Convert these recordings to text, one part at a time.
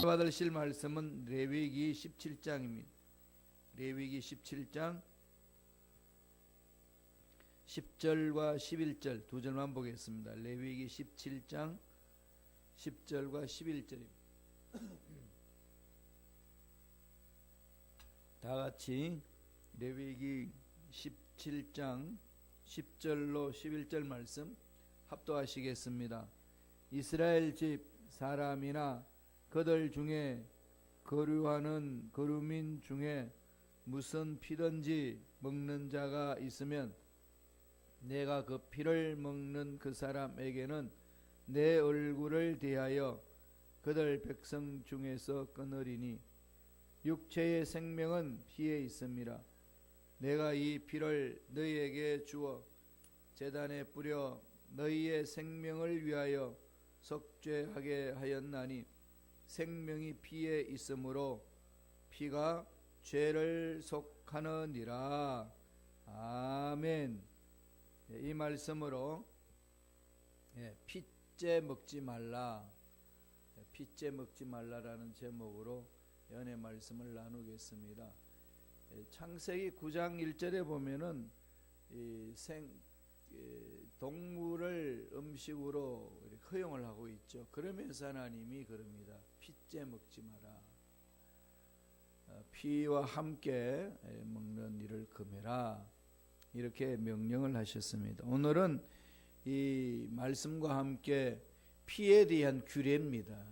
받으실 말씀은 레위기 17장입니다. 레위기 17장 10절과 11절 두 절만 보겠습니다. 레위기 17장 10절과 11절입니다. 다 같이 레위기 17장 10절로 11절 말씀 합독하시겠습니다. 이스라엘 집 사람이나 그들 중에 거류하는 거류민 중에 무슨 피든지 먹는 자가 있으면 내가 그 피를 먹는 그 사람에게는 내 얼굴을 대하여 그들 백성 중에서 끊으리니 육체의 생명은 피에 있음이라. 내가 이 피를 너희에게 주어 제단에 뿌려 너희의 생명을 위하여 속죄하게 하였나니 생명이 피에 있으므로 피가 죄를 속하느니라. 아멘. 이 말씀으로 피째 먹지 말라, 피째 먹지 말라라는 제목으로 연애 말씀을 나누겠습니다. 창세기 9장 1절에 보면은 동물을 음식으로 허용을 하고 있죠. 그러면서 하나님이 그럽니다. 피째 먹지 마라. 피와 함께 먹는 일을 금해라. 이렇게 명령을 하셨습니다. 오늘은 이 말씀과 함께 피에 대한 규례입니다.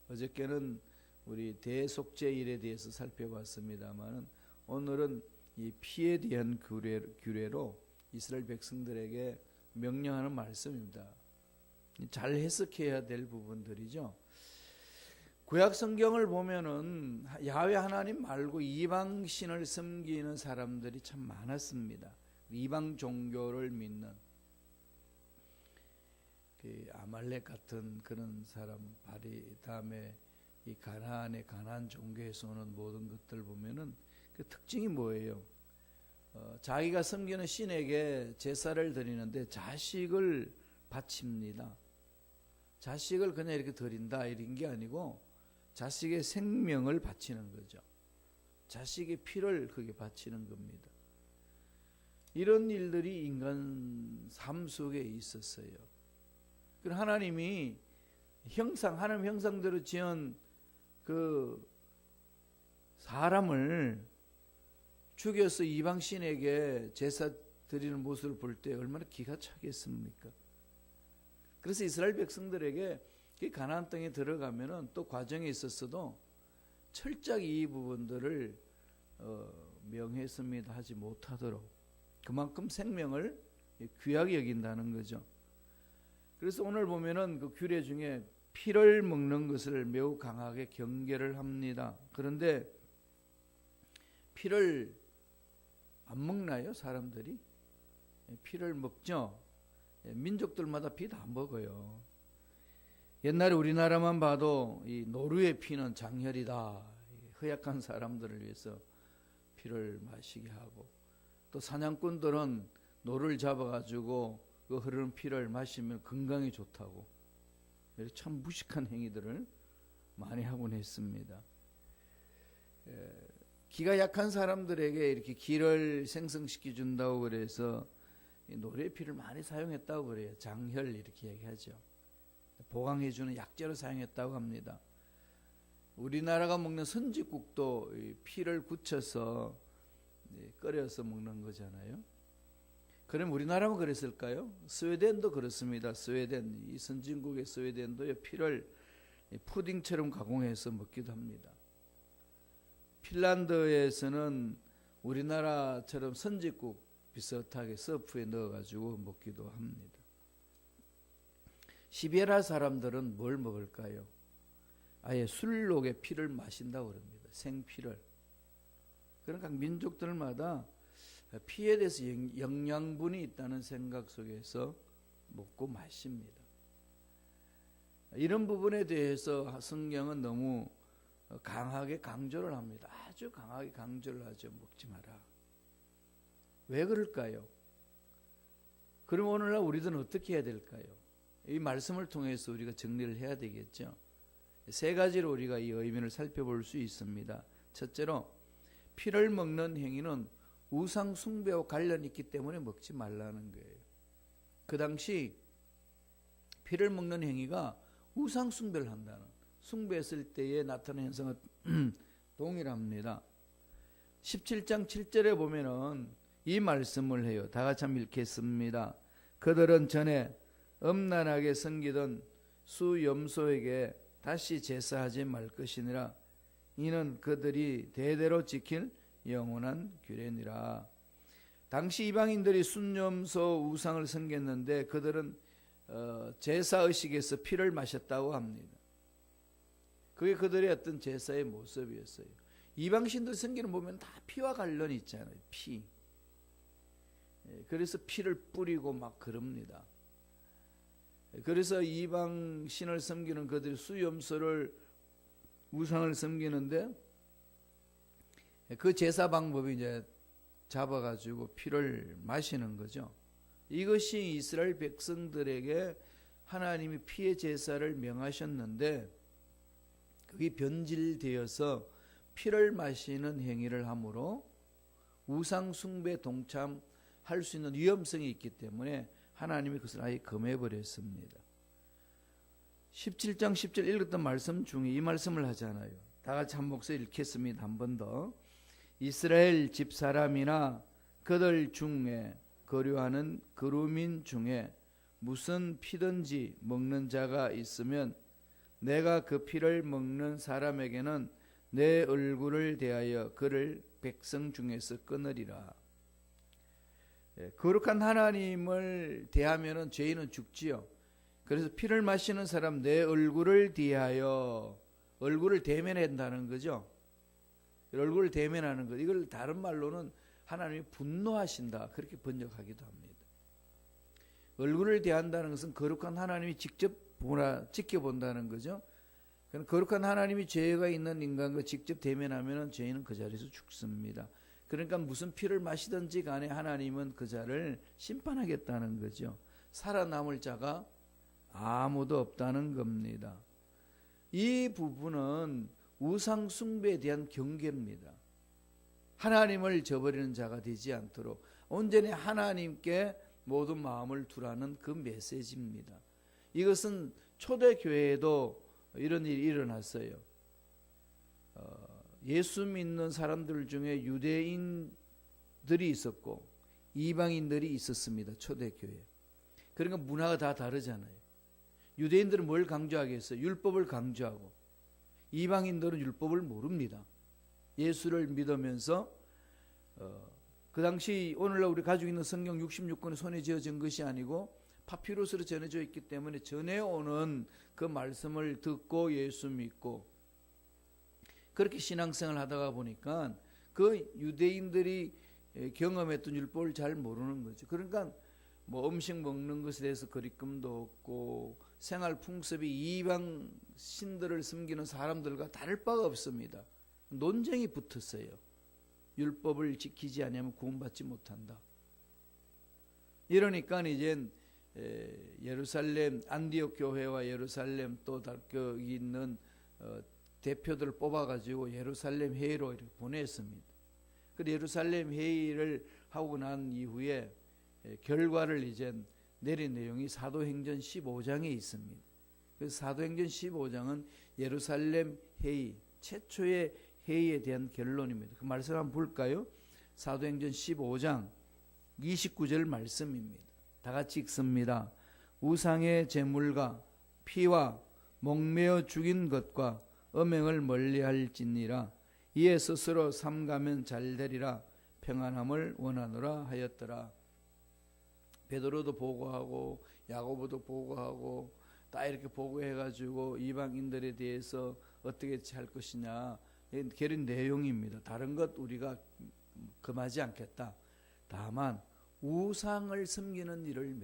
어저께는 우리 대속죄일에 대해서 살펴봤습니다만 오늘은 이 피에 대한 규례로 이스라엘 백성들에게 명령하는 말씀입니다. 잘 해석해야 될 부분들이죠. 구약 성경을 보면은 야훼 하나님 말고 이방 신을 섬기는 사람들이 참 많았습니다. 이방 종교를 믿는 그 아말렉 같은 그런 사람, 다음에 이 가나안 종교에서 오는 모든 것들 보면은 그 특징이 뭐예요? 자기가 섬기는 신에게 제사를 드리는데 자식을 바칩니다. 자식을 그냥 이렇게 드린다 이런 게 아니고 자식의 생명을 바치는 거죠. 자식의 피를 그게 바치는 겁니다. 이런 일들이 인간 삶 속에 있었어요. 그럼 하나님이 하나님 형상대로 지은 그 사람을 죽여서 이방 신에게 제사 드리는 모습을 볼 때 얼마나 기가 차겠습니까? 그래서 이스라엘 백성들에게 가나안 땅에 들어가면은 또 과정에 있었어도 철저히 이 부분들을 명했습니다. 하지 못하도록 그만큼 생명을 귀하게 여긴다는 거죠. 그래서 오늘 보면은 그 규례 중에 피를 먹는 것을 매우 강하게 경계를 합니다. 그런데 피를 안 먹나요, 사람들이? 피를 먹죠. 민족들마다 피 다 먹어요. 옛날에 우리나라만 봐도 이 노루의 피는 장혈이다. 허약한 사람들을 위해서 피를 마시게 하고, 또 사냥꾼들은 노루를 잡아가지고 그 흐르는 피를 마시면 건강에 좋다고, 참 무식한 행위들을 많이 하곤 했습니다. 기가 약한 사람들에게 이렇게 기를 생성시켜 준다고 그래서 노루의 피를 많이 사용했다고 그래요. 장혈 이렇게 얘기하죠. 보강해주는 약재로 사용했다고 합니다. 우리나라가 먹는 선지국도 피를 굳혀서 끓여서 먹는 거잖아요. 그럼 우리나라만 그랬을까요? 스웨덴도 그렇습니다. 스웨덴, 이 선진국의 스웨덴도 피를 푸딩처럼 가공해서 먹기도 합니다. 핀란드에서는 우리나라처럼 선지국 비슷하게 서프에 넣어가지고 먹기도 합니다. 시베리아 사람들은 뭘 먹을까요? 아예 술록의 피를 마신다고 그럽니다. 생피를. 그러니까 민족들마다 피에 대해서 영양분이 있다는 생각 속에서 먹고 마십니다. 이런 부분에 대해서 성경은 너무 강하게 강조를 합니다. 아주 강하게 강조를 하죠. 먹지 마라. 왜 그럴까요? 그럼 오늘날 우리들은 어떻게 해야 될까요? 이 말씀을 통해서 우리가 정리를 해야 되겠죠. 세 가지로 우리가 이 의미를 살펴볼 수 있습니다. 첫째로 피를 먹는 행위는 우상 숭배와 관련이 있기 때문에 먹지 말라는 거예요. 그 당시 피를 먹는 행위가 우상 숭배를 한다는, 숭배했을 때에 나타나는 현상은 동일합니다. 17장 7절에 보면은 이 말씀을 해요. 다 같이 한번 읽겠습니다. 그들은 전에 음란하게 섬기던 수염소에게 다시 제사하지 말 것이니라. 이는 그들이 대대로 지킬 영원한 규례니라. 당시 이방인들이 순염소 우상을 섬겼는데 그들은 제사의식에서 피를 마셨다고 합니다. 그게 그들의 어떤 제사의 모습이었어요. 이방신들 섬기는 보면 다 피와 관련이 있잖아요. 피. 그래서 피를 뿌리고 막 그럽니다. 그래서 이방신을 섬기는 그들이 수염소를 우상을 섬기는데 그 제사 방법이 이제 잡아가지고 피를 마시는 거죠. 이것이 이스라엘 백성들에게 하나님이 피의 제사를 명하셨는데 그게 변질되어서 피를 마시는 행위를 함으로 우상 숭배 동참할 수 있는 위험성이 있기 때문에 하나님이 그것을 아예 금해버렸습니다. 17장 10절 읽었던 말씀 중에 이 말씀을 하잖아요. 다 같이 한 목소리 읽겠습니다. 한 번 더. 이스라엘 집사람이나 그들 중에 거류하는 그루민 중에 무슨 피든지 먹는 자가 있으면 내가 그 피를 먹는 사람에게는 내 얼굴을 대하여 그를 백성 중에서 끊으리라. 거룩한 하나님을 대하면은 죄인은 죽지요. 그래서 피를 마시는 사람 내 얼굴을 대하여, 얼굴을 대면한다는 거죠. 얼굴을 대면하는 것, 이걸 다른 말로는 하나님이 분노하신다, 그렇게 번역하기도 합니다. 얼굴을 대한다는 것은 거룩한 하나님이 직접 지켜본다는 거죠. 거룩한 하나님이 죄가 있는 인간과 직접 대면하면 죄인은 그 자리에서 죽습니다. 그러니까 무슨 피를 마시든지 간에 하나님은 그 자를 심판하겠다는 거죠. 살아남을 자가 아무도 없다는 겁니다. 이 부분은 우상 숭배에 대한 경계입니다. 하나님을 저버리는 자가 되지 않도록 온전히 하나님께 모든 마음을 두라는 그 메시지입니다. 이것은 초대교회에도 이런 일이 일어났어요. 예수 믿는 사람들 중에 유대인들이 있었고 이방인들이 있었습니다. 초대교회. 그러니까 문화가 다 다르잖아요. 유대인들은 뭘 강조하겠어요? 율법을 강조하고, 이방인들은 율법을 모릅니다. 예수를 믿으면서 그 당시 오늘날 우리 가지고 있는 성경 66권이 손에 쥐어진 것이 아니고 파피루스로 전해져 있기 때문에 전해오는 그 말씀을 듣고 예수 믿고 그렇게 신앙생활을 하다가 보니까 그 유대인들이 경험했던 율법을 잘 모르는 거죠. 그러니까 뭐 음식 먹는 것에 대해서 거리낌도 없고 생활 풍습이 이방 신들을 섬기는 사람들과 다를 바가 없습니다. 논쟁이 붙었어요. 율법을 지키지 않으면 구원받지 못한다. 이러니까 이제 예루살렘 안디옥 교회와 예루살렘 또 여기 있는 대표들을 뽑아가지고 예루살렘 회의로 이렇게 보냈습니다. 그 예루살렘 회의를 하고 난 이후에 결과를 이제 내린 내용이 사도행전 15장에 있습니다. 그래서 사도행전 15장은 예루살렘 회의, 최초의 회의에 대한 결론입니다. 그 말씀 한번 볼까요? 사도행전 15장 29절 말씀입니다. 다 같이 읽습니다. 우상의 제물과 피와 목매어 죽인 것과 음행을 멀리할지니라. 이에 스스로 삼가면 잘되리라. 평안함을 원하노라 하였더라. 베드로도 보고하고 야고보도 보고하고 다 이렇게 보고해가지고 이방인들에 대해서 어떻게 할 것이냐, 그런 내용입니다. 다른 것 우리가 금하지 않겠다. 다만 우상을 섬기는 일을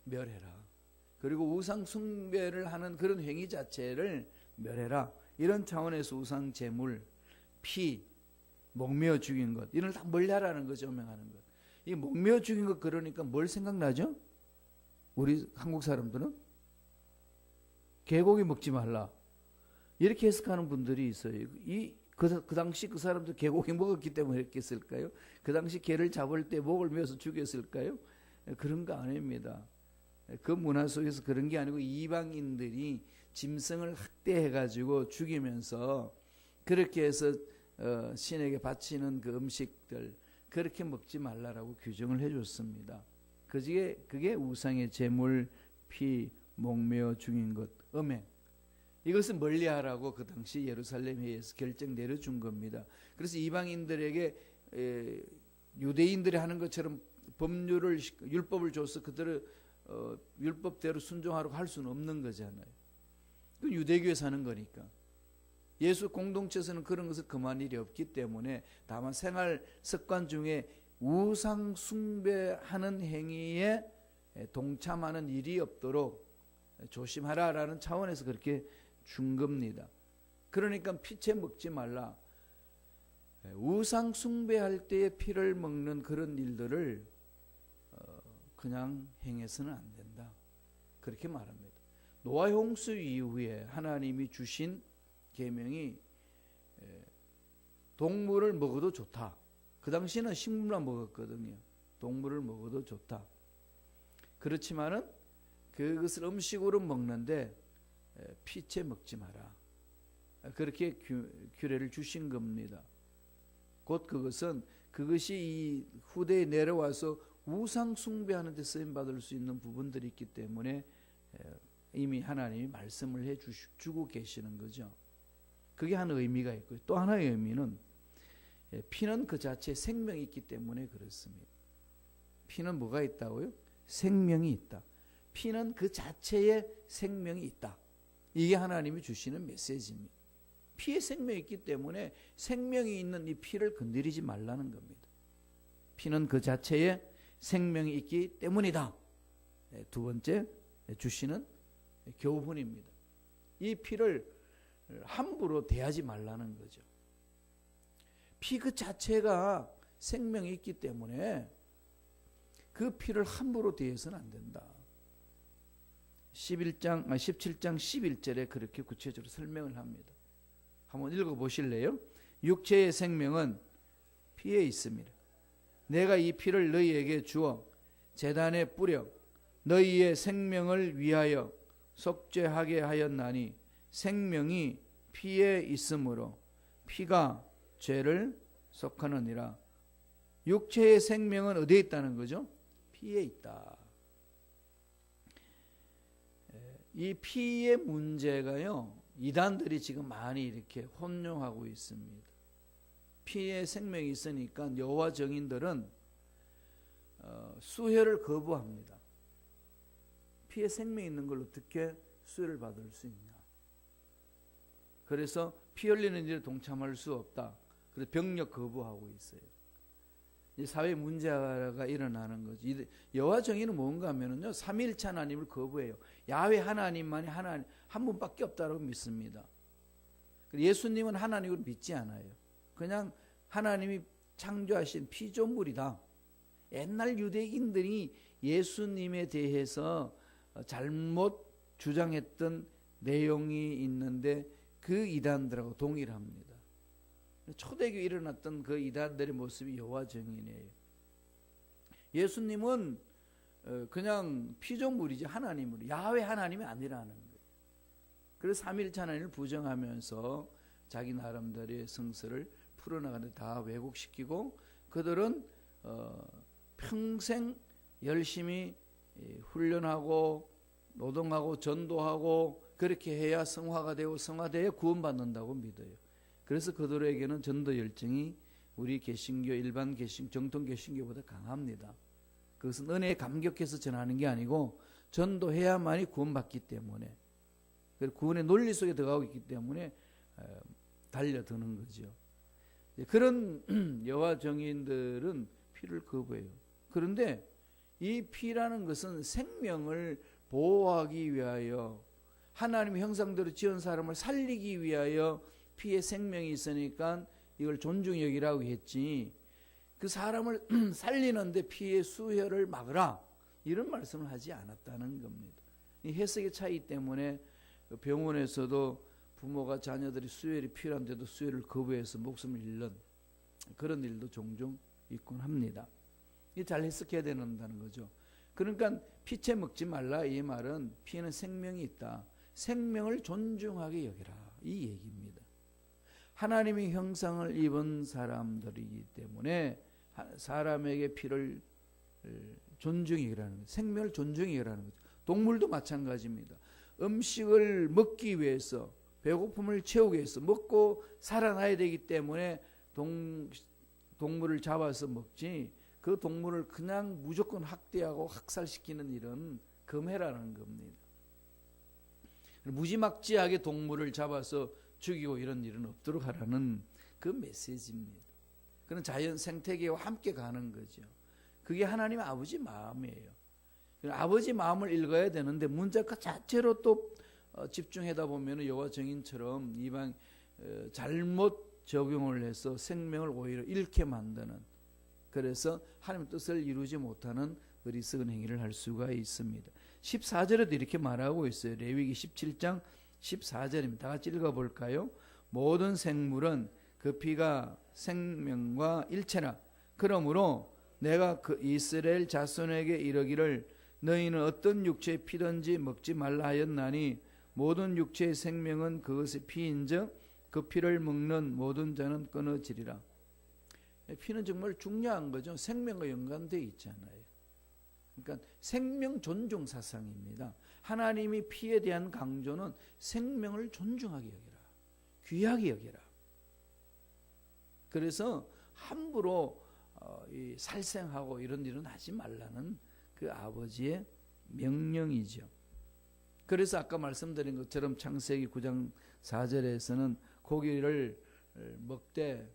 멸해라. 그리고 우상 숭배를 하는 그런 행위 자체를 멸해라. 이런 차원에서 우상 제물, 피, 목매어 죽인 것, 이런 다 멀리하라는 거죠. 명하는 것. 이 목매어 죽인 것, 그러니까 뭘 생각나죠? 우리 한국 사람들은 개고기 먹지 말라. 이렇게 해석하는 분들이 있어요. 그 당시 그 사람도 개고기 먹었기 때문에 했겠을까요? 그 당시 개를 잡을 때 목을 메어서 죽였을까요? 그런 거 아닙니다. 그 문화 속에서 그런 게 아니고 이방인들이 짐승을 학대해가지고 죽이면서 그렇게 해서 신에게 바치는 그 음식들 그렇게 먹지 말라라고 규정을 해줬습니다. 그게 우상의 제물, 피, 목매어 죽인 것, 음행. 이것을 멀리하라고 그 당시 예루살렘 회의에서 결정 내려준 겁니다. 그래서 이방인들에게 유대인들이 하는 것처럼 율법을 줘서 그들을 율법대로 순종하라고 할 수는 없는 거잖아요. 그건 유대교에서 하는 거니까. 예수 공동체에서는 그런 것을 금할 일이 없기 때문에 다만 생활 습관 중에 우상 숭배하는 행위에 동참하는 일이 없도록 조심하라라는 차원에서 그렇게 준 겁니다. 그러니까 피채 먹지 말라. 우상 숭배할 때에 피를 먹는 그런 일들을 그냥 행해서는 안 된다. 그렇게 말합니다. 노아의 홍수 이후에 하나님이 주신 계명이 동물을 먹어도 좋다. 그 당시에는 식물만 먹었거든요. 동물을 먹어도 좋다. 그렇지만은 그것을 음식으로 먹는데 피채 먹지 마라. 그렇게 규례를 주신 겁니다. 곧 그것이 이 후대에 내려와서 우상 숭배하는 데 쓰임 받을 수 있는 부분들이 있기 때문에 이미 하나님이 말씀을 해주고 계시는 거죠. 그게 한 의미가 있고요. 또 하나의 의미는 피는 그 자체에 생명이 있기 때문에 그렇습니다. 피는 뭐가 있다고요? 생명이 있다. 피는 그 자체에 생명이 있다. 이게 하나님이 주시는 메시지입니다. 피에 생명이 있기 때문에 생명이 있는 이 피를 건드리지 말라는 겁니다. 피는 그 자체에 생명이 있기 때문이다. 두 번째 주시는 교훈입니다. 이 피를 함부로 대하지 말라는 거죠. 피 그 자체가 생명이 있기 때문에 그 피를 함부로 대해서는 안 된다. 17장 11절에 그렇게 구체적으로 설명을 합니다. 한번 읽어보실래요? 육체의 생명은 피에 있습니다. 내가 이 피를 너희에게 주어 제단에 뿌려 너희의 생명을 위하여 속죄하게 하였나니 생명이 피에 있으므로 피가 죄를 속하느니라. 육체의 생명은 어디에 있다는 거죠? 피에 있다. 이 피의 문제가요, 이단들이 지금 많이 이렇게 혼용하고 있습니다. 피에 생명이 있으니까 여호와 증인들은 수혈을 거부합니다. 피에 생명이 있는 걸 어떻게 수혈을 받을 수 있냐. 그래서 피 흘리는 일에 동참할 수 없다. 그래서 병력 거부하고 있어요. 이 사회 문제가 일어나는 거지. 여호와 증인은 뭔가 하면은요, 삼위일체 하나님을 거부해요. 야훼 하나님만이 하나님 한 분밖에 없다고 믿습니다. 예수님은 하나님을 믿지 않아요. 그냥 하나님이 창조하신 피조물이다. 옛날 유대인들이 예수님에 대해서 잘못 주장했던 내용이 있는데 그 이단들하고 동일합니다. 초대교회에 일어났던 그 이단들의 모습이 여호와 증인이에요. 예수님은 그냥 피조물이지 하나님으로, 야훼 하나님이 아니라는 거예요. 그래서 삼위일체 하나님을 부정하면서 자기 나름대로의 성서를 풀어나가는데 다 왜곡시키고, 그들은 평생 열심히 훈련하고 노동하고 전도하고 그렇게 해야 성화가 되고 성화되어 구원받는다고 믿어요. 그래서 그들에게는 전도 열정이 우리 개신교, 일반 개신, 정통 개신교보다 강합니다. 그것은 은혜에 감격해서 전하는 게 아니고 전도해야만이 구원받기 때문에, 그리고 구원의 논리 속에 들어가고 있기 때문에 달려드는 거죠. 그런 여호와 증인들은 피를 거부해요. 그런데 이 피라는 것은 생명을 보호하기 위하여, 하나님의 형상대로 지은 사람을 살리기 위하여 피에 생명이 있으니까 이걸 존중히 여기라고 했지, 그 사람을 살리는데 피의 수혈을 막으라 이런 말씀을 하지 않았다는 겁니다. 이 해석의 차이 때문에 병원에서도 부모가 자녀들이 수혈이 필요한데도 수혈을 거부해서 목숨을 잃는 그런 일도 종종 있곤 합니다. 이 잘 해석해야 된다는 거죠. 그러니까 피채 먹지 말라 이 말은 피에는 생명이 있다. 생명을 존중하게 여기라 이 얘기입니다. 하나님의 형상을 입은 사람들이기 때문에 사람에게 피를 존중히 여기라는 거죠. 생명을 존중히 여기라는 거죠. 동물도 마찬가지입니다. 음식을 먹기 위해서 배고픔을 채우기 위해서 먹고 살아나야 되기 때문에 동물을 잡아서 먹지 그 동물을 그냥 무조건 학대하고 학살시키는 일은 금해라는 겁니다. 무지막지하게 동물을 잡아서 죽이고 이런 일은 없도록 하라는 그 메시지입니다. 그런 자연 생태계와 함께 가는 거죠. 그게 하나님 아버지 마음이에요. 아버지 마음을 읽어야 되는데 문자 그 자체로 또 집중하다 보면 여호와 증인처럼 이방 잘못 적용을 해서 생명을 오히려 잃게 만드는, 그래서 하나님 뜻을 이루지 못하는 어리석은 행위를 할 수가 있습니다. 14절에도 이렇게 말하고 있어요. 레위기 17장 14절입니다. 다 같이 읽어볼까요? 모든 생물은 그 피가 생명과 일체라. 그러므로 내가 그 이스라엘 자손에게 이르기를 너희는 어떤 육체의 피든지 먹지 말라 하였나니 모든 육체의 생명은 그것의 피인즉 그 피를 먹는 모든 자는 끊어지리라. 피는 정말 중요한 거죠. 생명과 연관되어 있잖아요. 그러니까 생명 존중 사상입니다. 하나님이 피에 대한 강조는 생명을 존중하게 여기라, 귀하게 여기라. 그래서 함부로 살생하고 이런 일은 하지 말라는 그 아버지의 명령이죠. 그래서 아까 말씀드린 것처럼 창세기 9장 4절에서는 고기를 먹되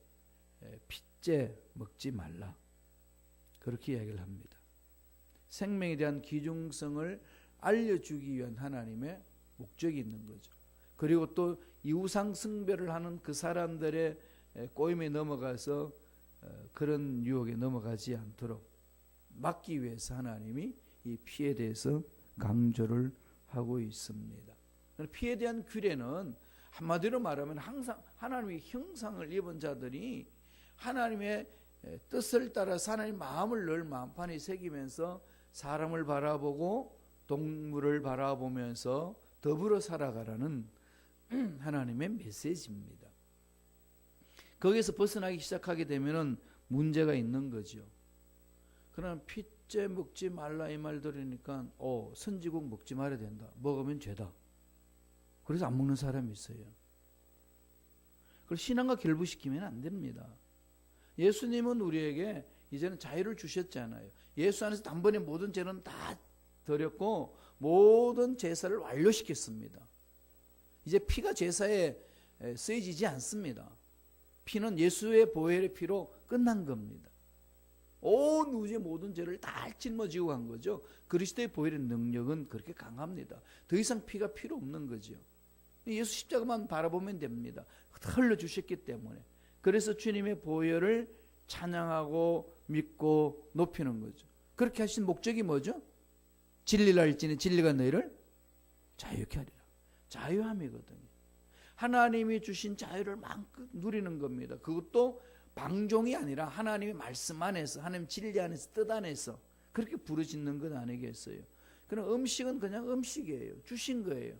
핏째 먹지 말라, 그렇게 이야기를 합니다. 생명에 대한 귀중성을 알려주기 위한 하나님의 목적이 있는 거죠. 그리고 또 이우상 숭배를 하는 그 사람들의 꼬임에 넘어가서 그런 유혹에 넘어가지 않도록 막기 위해서 하나님이 이 피에 대해서 강조를 하고 있습니다. 피에 대한 규례는 한마디로 말하면 항상 하나님의 형상을 입은 자들이 하나님의 뜻을 따라서 하나님의 마음을 늘 마음판에 새기면서 사람을 바라보고 동물을 바라보면서 더불어 살아가라는 하나님의 메시지입니다. 거기에서 벗어나기 시작하게 되면 문제가 있는 거죠. 그러나 핏째 먹지 말라 이 말 들으니까 선지국 먹지 말아야 된다, 먹으면 죄다, 그래서 안 먹는 사람이 있어요. 그걸 신앙과 결부시키면 안 됩니다. 예수님은 우리에게 이제는 자유를 주셨잖아요. 예수 안에서 단번에 모든 죄는 다 드렸고 모든 제사를 완료시켰습니다. 이제 피가 제사에 쓰여지지 않습니다. 피는 예수의 보혈의 피로 끝난 겁니다. 온 우주의 모든 죄를 다 짊어지고 간 거죠. 그리스도의 보혈의 능력은 그렇게 강합니다. 더 이상 피가 필요 없는 거죠. 예수 십자가만 바라보면 됩니다. 흘려주셨기 때문에. 그래서 주님의 보혈을 찬양하고 믿고 높이는 거죠. 그렇게 하신 목적이 뭐죠? 진리를 알지니 진리가 너희를 자유케 하리라. 자유함이거든요. 하나님이 주신 자유를 마음껏 누리는 겁니다. 그것도 방종이 아니라 하나님의 말씀 안에서, 하나님 진리 안에서, 뜻 안에서 그렇게 부르짖는 것 아니겠어요? 그럼 음식은 그냥 음식이에요. 주신 거예요.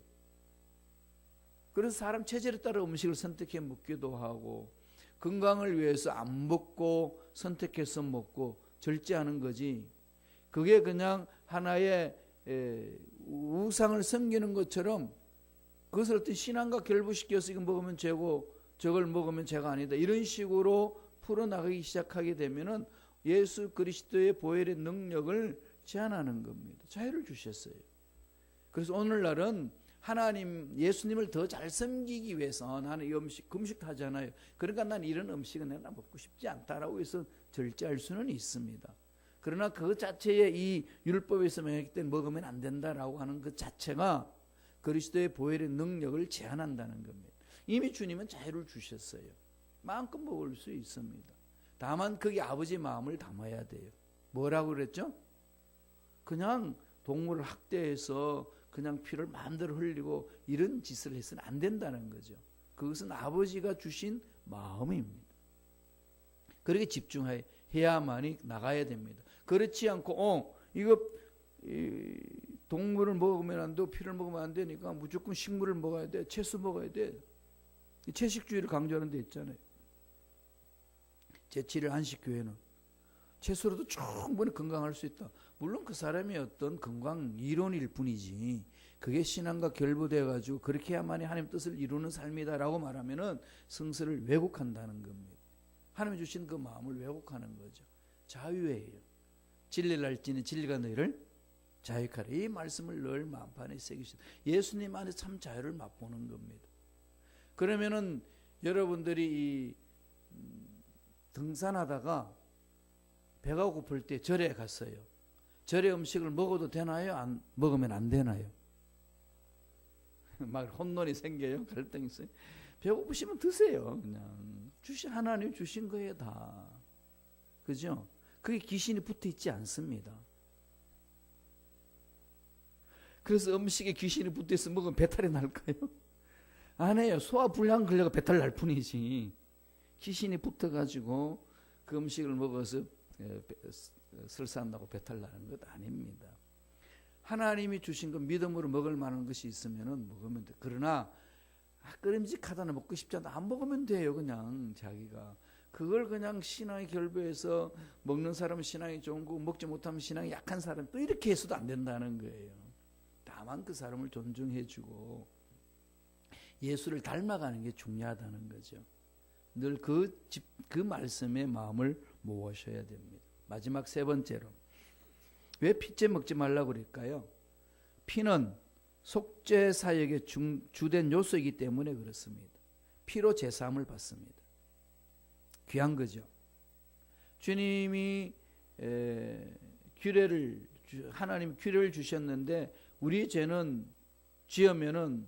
그래서 사람 체질에 따라 음식을 선택해 먹기도 하고 건강을 위해서 안 먹고 선택해서 먹고 절제하는 거지, 그게 그냥 하나의 우상을 섬기는 것처럼 그것을 어떤 신앙과 결부시켜서 이거 먹으면 죄고 저걸 먹으면 죄가 아니다 이런 식으로 풀어나가기 시작하게 되면은 예수 그리스도의 보혈의 능력을 제한하는 겁니다. 자유를 주셨어요. 그래서 오늘날은 하나님 예수님을 더 잘 섬기기 위해서 나는 이 음식 금식하잖아요. 그러니까 난 이런 음식은 내가 먹고 싶지 않다라고 해서 절제할 수는 있습니다. 그러나 그 자체에 이 율법에서 명했기 때문에 먹으면 안 된다라고 하는 그 자체가 그리스도의 보혈의 능력을 제한한다는 겁니다. 이미 주님은 자유를 주셨어요. 마음껏 먹을 수 있습니다. 다만 거기 아버지 마음을 담아야 돼요. 뭐라고 그랬죠? 그냥 동물을 학대해서 그냥 피를 마음대로 흘리고 이런 짓을 해서는 안 된다는 거죠. 그것은 아버지가 주신 마음입니다. 그렇게 집중해야만이 나가야 됩니다. 그렇지 않고 이거 동물을 먹으면 안 되고 피를 먹으면 안 되니까 무조건 식물을 먹어야 돼. 채소 먹어야 돼. 채식주의를 강조하는 데 있잖아요. 제7일 한식교회는 채소로도 충분히 건강할 수 있다. 물론 그 사람이 어떤 건강 이론일 뿐이지 그게 신앙과 결부되어 가지고 그렇게 해야만이 하나님 뜻을 이루는 삶이다라고 말하면은 성서를 왜곡한다는 겁니다. 하나님이 주신 그 마음을 왜곡하는 거죠. 자유예요. 진리를 알지니 진리가 너희를 자유하라. 이 말씀을 늘 마음판에 새기시다. 예수님 안에 참 자유를 맛보는 겁니다. 그러면은 여러분들이 등산하다가 배가 고플 때 절에 갔어요. 절의 음식을 먹어도 되나요? 먹으면 안 되나요? 막 혼돈이 생겨요. 갈등이 있어요. 배고프시면 드세요. 그냥 하나님 주신 거예요 다. 그죠? 그게 귀신이 붙어 있지 않습니다. 그래서 음식에 귀신이 붙어 있으면 먹으면 배탈이 날까요? 안 해요. 소화불량 걸려가 배탈 날 뿐이지. 귀신이 붙어가지고 그 음식을 먹어서 설사한다고 배탈 나는 것 아닙니다. 하나님이 주신 것 믿음으로 먹을 만한 것이 있으면 먹으면 돼. 그러나 끓임직하다나 먹고 싶지 않다 안 먹으면 돼요. 그냥 자기가 그걸 그냥 신앙의 결부해서 먹는 사람은 신앙이 좋은 거고 먹지 못하면 신앙이 약한 사람 또 이렇게 해서도 안 된다는 거예요. 다만 그 사람을 존중해주고 예수를 닮아가는 게 중요하다는 거죠. 늘 그 말씀에 마음을 모으셔야 됩니다. 마지막 세 번째로 왜 피째 먹지 말라고 그럴까요? 피는 속죄 사역의 주된 요소이기 때문에 그렇습니다. 피로 제사함을 받습니다. 귀한 거죠. 주님이 하나님 규례를 주셨는데 우리 죄는 지으면은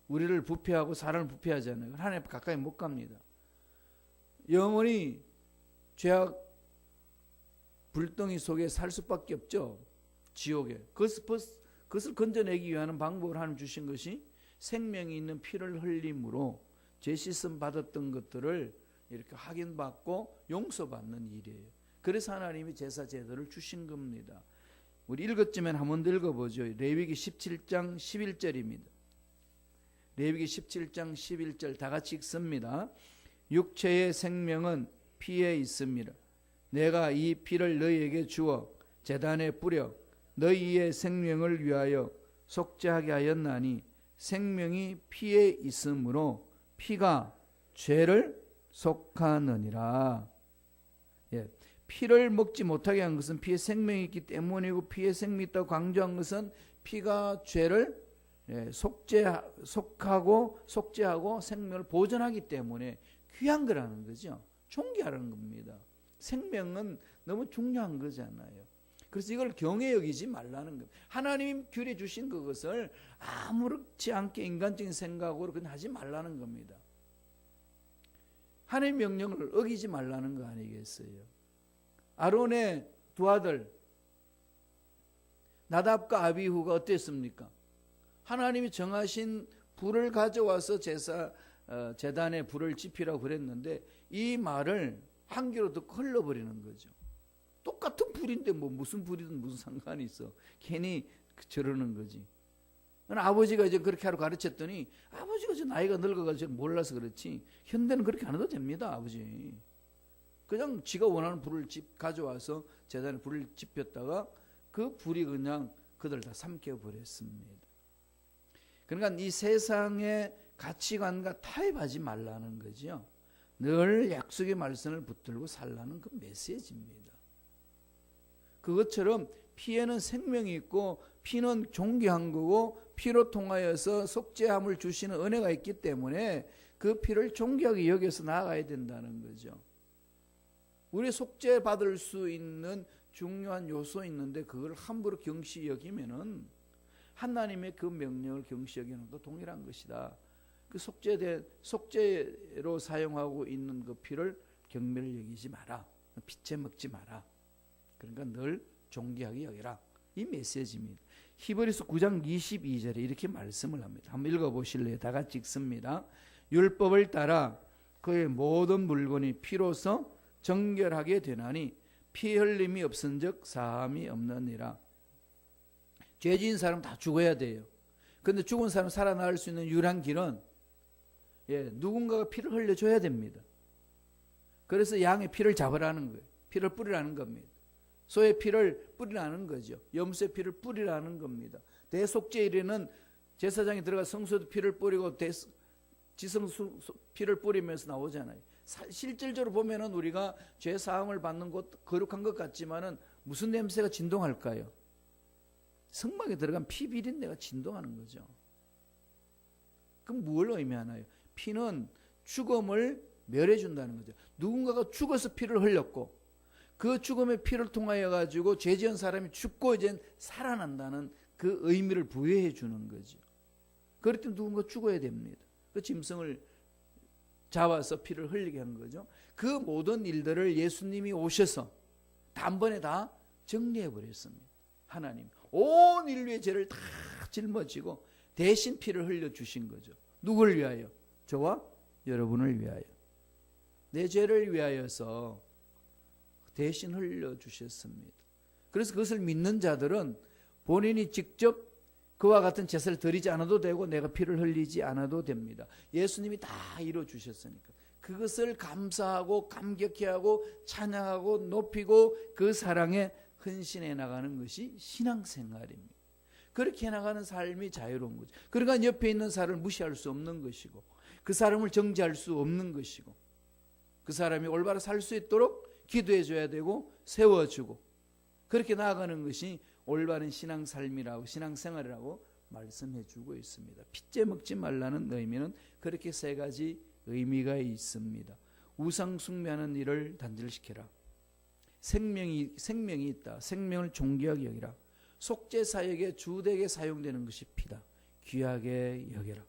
우리를 부패하고 사람을 부패하잖아요. 하나님 앞에 가까이 못 갑니다. 영원히 죄악 불덩이 속에 살 수밖에 없죠. 지옥에. 그것을 건져내기 위한 방법을 하나님 주신 것이 생명이 있는 피를 흘림으로 죄 씻음 받았던 것들을 이렇게 확인받고 용서받는 일이에요. 그래서 하나님이 제사 제도를 주신 겁니다. 우리 읽었지만 한 번 더 읽어보죠. 레위기 17장 11절입니다. 레위기 17장 11절 다 같이 읽습니다. 육체의 생명은 피에 있습니다. 내가 이 피를 너희에게 주어 제단에 뿌려 너희의 생명을 위하여 속죄하게 하였나니 생명이 피에 있으므로 피가 죄를 속하느니라. 피를 먹지 못하게 한 것은 피에 생명이 있기 때문이고 피에 생명이 있다고 강조한 것은 피가 죄를 속하고 속죄하고 생명을 보존하기 때문에 귀한 거라는 거죠. 존귀하라는 겁니다. 생명은 너무 중요한 거잖아요. 그래서 이걸 경외 여기지 말라는 겁니다. 하나님 규례 주신 그것을 아무렇지 않게 인간적인 생각으로 그냥 하지 말라는 겁니다. 하나님 명령을 어기지 말라는 거 아니겠어요? 아론의 두 아들 나답과 아비후가 어땠습니까? 하나님이 정하신 불을 가져와서 제단에 불을 지피라고 그랬는데 이 말을 한 귀로 듣고 흘러버리는 거죠. 똑같은 불인데 뭐 무슨 불이든 무슨 상관이 있어. 괜히 저러는 거지. 아버지가 이제 그렇게 하러 가르쳤더니 아버지가 이제 나이가 늙어가지고 몰라서 그렇지 현대는 그렇게 안 해도 됩니다. 아버지 그냥 지가 원하는 불을 가져와서 제단에 불을 지폈다가 그 불이 그냥 그들 다 삼켜버렸습니다. 그러니까 이 세상의 가치관과 타협하지 말라는 거죠. 늘 약속의 말씀을 붙들고 살라는 그 메시지입니다. 그것처럼 피에는 생명이 있고 피는 존귀한 거고 피로 통하여서 속죄함을 주시는 은혜가 있기 때문에 그 피를 존귀하게 여겨서 나아가야 된다는 거죠. 우리 속죄 받을 수 있는 중요한 요소 있는데 그걸 함부로 경시 여기면은 하나님의 그 명령을 경시 여기는 것도 동일한 것이다. 그 속죄로 사용하고 있는 그 피를 경멸을 여기지 마라. 피째 먹지 마라. 그러니까 늘 존귀하게 여기라. 이 메시지입니다. 히브리서 9장 22절에 이렇게 말씀을 합니다. 한번 읽어보실래요? 다 같이 읽습니다. 율법을 따라 그의 모든 물건이 피로써 정결하게 되나니 피 흘림이 없은즉 사함이 없느니라. 죄 지은 사람 다 죽어야 돼요. 그런데 죽은 사람 살아날 수 있는 유일한 길은 누군가가 피를 흘려줘야 됩니다. 그래서 양의 피를 잡으라는 거예요. 피를 뿌리라는 겁니다. 소의 피를 뿌리라는 거죠. 염소의 피를 뿌리라는 겁니다. 대속죄일에는 제사장이 들어가 성소도 피를 뿌리고 지성수 피를 뿌리면서 나오잖아요. 실질적으로 보면은 우리가 죄 사함을 받는 곳 거룩한 것 같지만은 무슨 냄새가 진동할까요? 성막에 들어간 피 비린내가 진동하는 거죠. 그럼 뭘 의미하나요? 피는 죽음을 멸해준다는 거죠. 누군가가 죽어서 피를 흘렸고 그 죽음의 피를 통하여 가지고 죄 지은 사람이 죽고 이제 살아난다는 그 의미를 부여해 주는 거죠. 그럴 때 누군가 죽어야 됩니다. 그 짐승을 잡아서 피를 흘리게 한 거죠. 그 모든 일들을 예수님이 오셔서 단번에 다 정리해 버렸습니다. 하나님 온 인류의 죄를 다 짊어지고 대신 피를 흘려 주신 거죠. 누구를 위하여? 저와 여러분을 위하여. 내 죄를 위하여서 대신 흘려 주셨습니다. 그래서 그것을 믿는 자들은 본인이 직접 그와 같은 제사를 드리지 않아도 되고 내가 피를 흘리지 않아도 됩니다. 예수님이 다 이루어 주셨으니까 그것을 감사하고 감격해하고 찬양하고 높이고 그 사랑에 헌신해 나가는 것이 신앙생활입니다. 그렇게 나가는 삶이 자유로운 거죠. 그러니까 옆에 있는 사람을 무시할 수 없는 것이고 그 사람을 정죄할 수 없는 것이고 그 사람이 올바로 살 수 있도록 기도해 줘야 되고 세워주고 그렇게 나아가는 것이 올바른 신앙생활이라고 말씀해 주고 있습니다. 핏째 먹지 말라는 의미는 그렇게 세 가지 의미가 있습니다. 우상 숭배하는 일을 단절시켜라. 생명이 있다. 생명을 존귀하게 여기라. 속죄 사역에 주되게 사용되는 것이 피다. 귀하게 여겨라.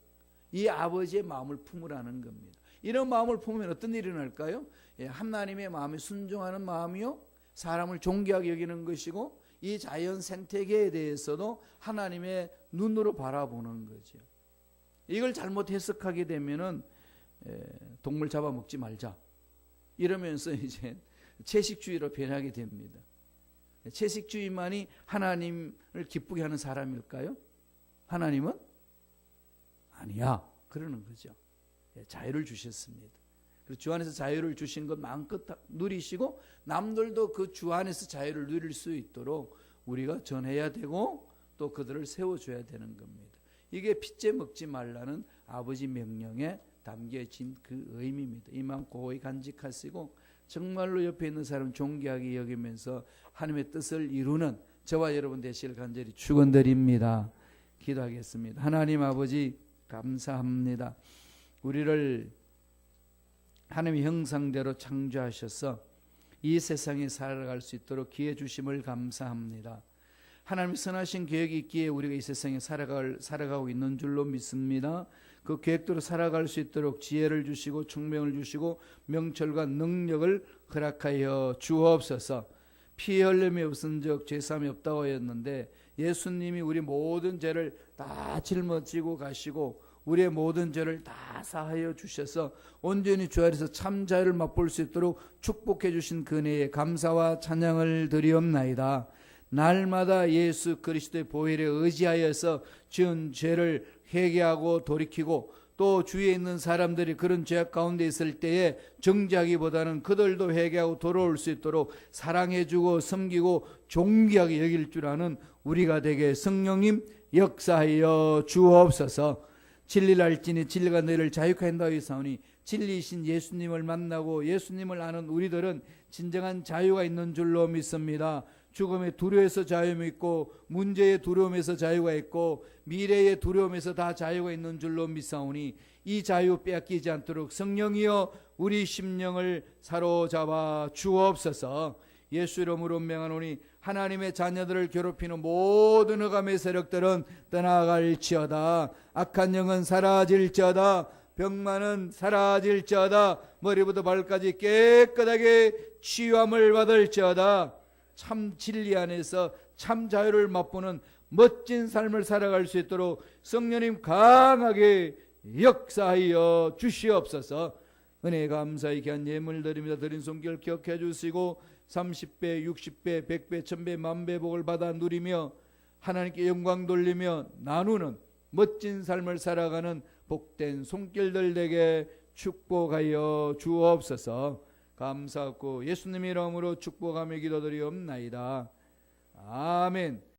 이 아버지의 마음을 품으라는 겁니다. 이런 마음을 품으면 어떤 일이 일어날까요? 하나님의 마음에 순종하는 마음이요, 사람을 존귀하게 여기는 것이고 이 자연 생태계에 대해서도 하나님의 눈으로 바라보는 거죠. 이걸 잘못 해석하게 되면은 동물 잡아먹지 말자 이러면서 이제 채식주의로 변하게 됩니다. 채식주의만이 하나님을 기쁘게 하는 사람일까요? 하나님은 아니야 그러는 거죠. 자유를 주셨습니다. 그리고 주 안에서 자유를 주신 것 마음껏 누리시고 남들도 그 주 안에서 자유를 누릴 수 있도록 우리가 전해야 되고 또 그들을 세워줘야 되는 겁니다. 이게 핏째 먹지 말라는 아버지 명령에 담겨진 그 의미입니다. 이 마음 고이 간직하시고 정말로 옆에 있는 사람 존귀하게 여기면서 하나님의 뜻을 이루는 저와 여러분 되시길 간절히 축원드립니다. 기도하겠습니다. 하나님 아버지 감사합니다. 우리를 하나님의 형상대로 창조하셔서 이 세상에 살아갈 수 있도록 기회 주심을 감사합니다. 하나님의 선하신 계획이 있기에 우리가 이 세상에 살아가고 있는 줄로 믿습니다. 그 계획대로 살아갈 수 있도록 지혜를 주시고 총명을 주시고 명철과 능력을 허락하여 주옵소서. 피 흘림이 없은즉 죄사함이 없다고 하였는데 예수님이 우리 모든 죄를 다 짊어지고 가시고 우리의 모든 죄를 다 사하여 주셔서 온전히 주 안에서 참 자유를 맛볼 수 있도록 축복해 주신 그 은혜에 감사와 찬양을 드리옵나이다. 날마다 예수 그리스도의 보혈에 의지하여서 지은 죄를 회개하고 돌이키고 또 주위에 있는 사람들이 그런 죄악 가운데 있을 때에 정죄하기보다는 그들도 회개하고 돌아올 수 있도록 사랑해주고 섬기고 존귀하게 여길 줄 아는 우리가 되게 성령님 역사하여 주옵소서. 진리를 알지니 진리가 너희를 자유케 한다 하사오니 진리이신 예수님을 만나고 예수님을 아는 우리들은 진정한 자유가 있는 줄로 믿습니다. 죽음의 두려움에서 자유가 있고 문제의 두려움에서 자유가 있고 미래의 두려움에서 다 자유가 있는 줄로 믿사오니 이 자유 빼앗기지 않도록 성령이여 우리 심령을 사로잡아 주옵소서. 예수 이름으로 명하노니 하나님의 자녀들을 괴롭히는 모든 흑암의 세력들은 떠나갈지어다. 악한 영은 사라질지어다. 병만은 사라질지어다. 머리부터 발까지 깨끗하게 치유함을 받을지어다. 참 진리 안에서 참 자유를 맛보는 멋진 삶을 살아갈 수 있도록 성령님 강하게 역사하여 주시옵소서. 은혜 감사히 귀한 예물 드립니다. 드린 손길 기억해 주시고 30배, 60배, 100배, 1000배, 만배 복을 받아 누리며 하나님께 영광 돌리며 나누는 멋진 삶을 살아가는 복된 손길들 되게 축복하여 주옵소서. 감사하고 예수님의 이름으로 축복하며 기도드리옵나이다. 아멘.